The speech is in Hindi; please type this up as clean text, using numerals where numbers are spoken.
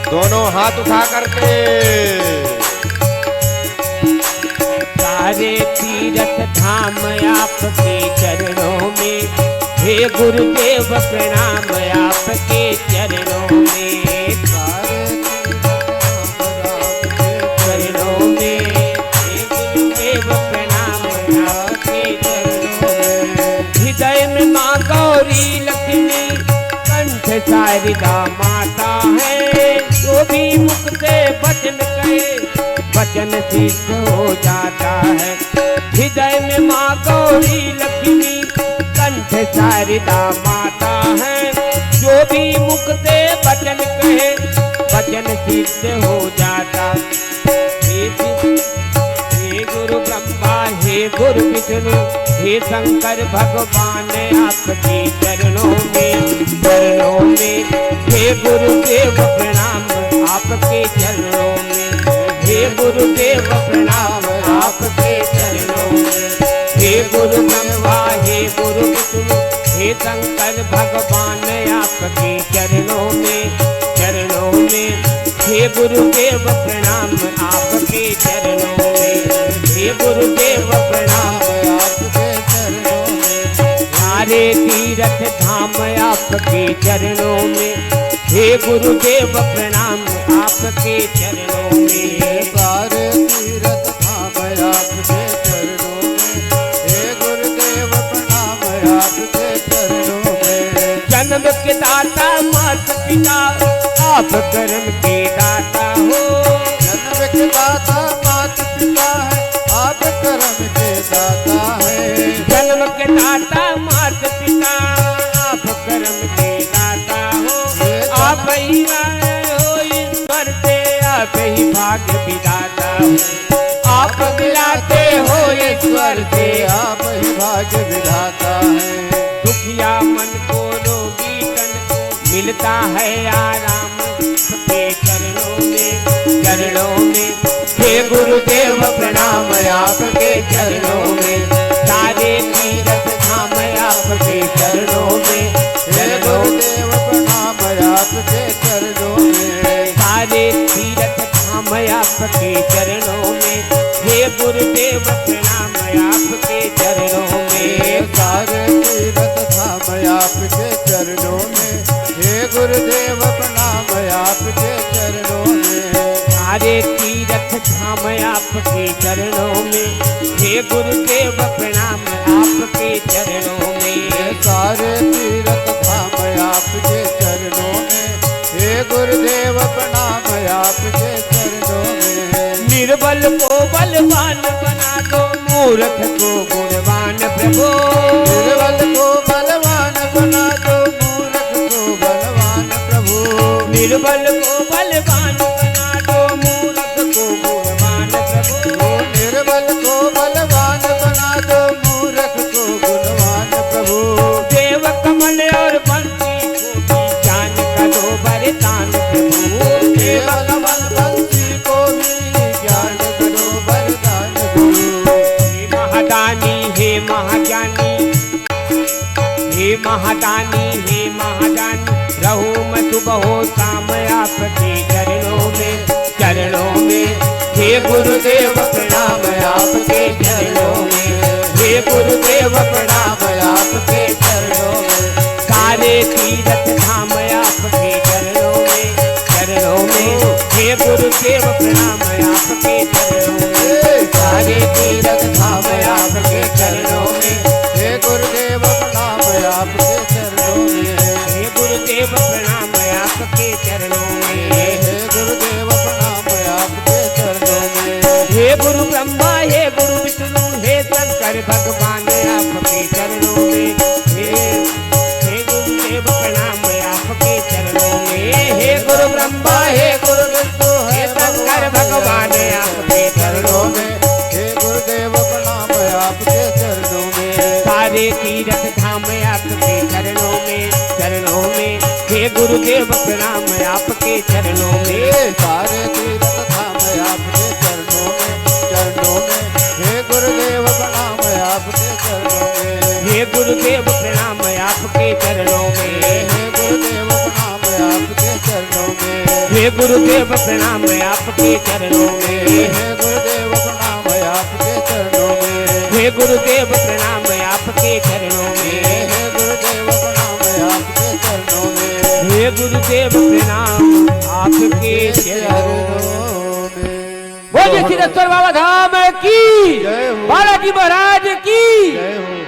दोनों हाथ उठा करके सारे तीर्थ धाम आपके चरणों में, हे गुरुदेव प्रणाम आपके चरणों में। चरणों में हे गुरुदेव प्रणाम आपके चरणों में। हृदय में माँ गौरी लक्ष्मी, कंठ शारदा माता है। जो भी मुख से वचन कहे वचन सिद्ध हो जाता है। हृदय में माँ गौरी लक्ष्मी, कंठ शारदा माता है। जो भी मुख से वचन कहे वचन सिद्ध हो जाता। हे गुरु ब्रह्मा हे गुरु विष्णु हे शंकर भगवान आपके चरणों में हे गुरुदेव प्रणाम आपके चरणों में। हे गुरुदेव प्रणाम आपके चरणों में। हे गुरु ब्रह्मा हे गुरु विष्णु हे शंकर भगवान आपके चरणों में हे गुरुदेव प्रणाम आपके चरणों में। हे गुरुदेव प्रणाम आपके चरणों में। सारे तीर्थ धाम आपके चरणों में, हे गुरुदेव प्रणाम आपके चरणों में। सारे तीर्थ धाम आपके चरणों में, हे गुरुदेव प्रणाम आपके चरणों में। जन्म के दाता माता पिता आप कर्म के दाता हो। जन्म के दाता माता पिता है, आप कर्म के दाता है। जन्म के दाता माता पिता आप कर्म के दाता हो। आप ही हो ईश्वर से, आप ही भाग्य विधाता हो। आप मिलाते हो ईश्वर से, आप ही भाग्य विधाता है। दुखिया मन को रोगी तन को मिलता है आराम आपके चरणों में। हे गुरुदेव प्रणाम आपके चरणों में। सारे तीर्थ धाम आपके चरणों में। हे गुरुदेव प्रणाम आपके चरणों में। सारे तीर्थ धाम आपके चरणों में। हे गुरुदेव प्रणाम आपके चरणों में। सारे तीर्थ धाम आपके चरणों में, हे गुरुदेव प्रणाम आपके चरणों में। सारे तीर्थ धाम आपके चरणों में, हे गुरुदेव प्रणाम आपके चरणों में। सारे तीर्थ धाम आपके चरणों में, हे गुरुदेव प्रणाम आपके चरणों में। निर्बल को बलवान बना दो, मूर्ख को गुणवान प्रभु। निर्बल को बलवान बना दो, मूर्ख को बलवान प्रभु। निर्बल को बलवान बना दो, मूर्ख को गुणवान प्रभु। निर्बल को बलवान बना दो, मूर्ख को गुणवान प्रभु। देव कमल और बंसी को भी ज्ञान का दो वरदान प्रभु। देव कमल बंसी को भी ज्ञान करो वरदान गुरु। हे महादानी हे महाज्ञानी, हे महादानी हे महादानी, रहूं मैं सुबह हो शाम आपके चरणों में। हे गुरुदेव प्रणाम आपके चरणों में। हे गुरुदेव प्रणाम आपके चरणों में। सारे तीर्थ धाम आपके चरणों में। हे गुरुदेव प्रणाम आपके चरणों में। सारे तीर्थ धाम आपके चरणों में। हे गुरुदेव प्रणाम आपके चरणों में। हे गुरुदेव प्रणाम आपके चरणों में। हे गुरुदेव प्रणाम आपके चरणों में। हे गुरु ब्रह्मा हे गुरु विष्णु हे शंकर भगवान आपके चरणों में। हे गुरुदेव प्रणाम आपके चरणों में। हे गुरु ब्रह्मा हे गुरु विष्णु हे शंकर भगवान आपके चरणों में। हे गुरुदेव प्रणाम आपके चरणों में। सारे तीर्थ धाम आपके चरणों में। हे गुरुदेव प्रणाम आपके चरणों में। सारे तीर्थ धाम आपके चरणों में। हे गुरुदेव प्रणाम आपके चरणों में। हे गुरुदेव प्रणाम आपके चरणों में। हे गुरुदेव प्रणाम आपके चरणों में। हे गुरुदेव प्रणाम आपके चरणों में, हे गुरुदेव प्रणाम आपके चरणों में, हे गुरुदेव प्रणाम आपके चरणों में, हे गुरुदेव प्रणाम आपके चरणों में, हे गुरुदेव प्रणाम आपके चरणों में। बोलिए सिद्धेश्वर बाबा धाम की, जय हो। बालाजी महाराज की। जय हो।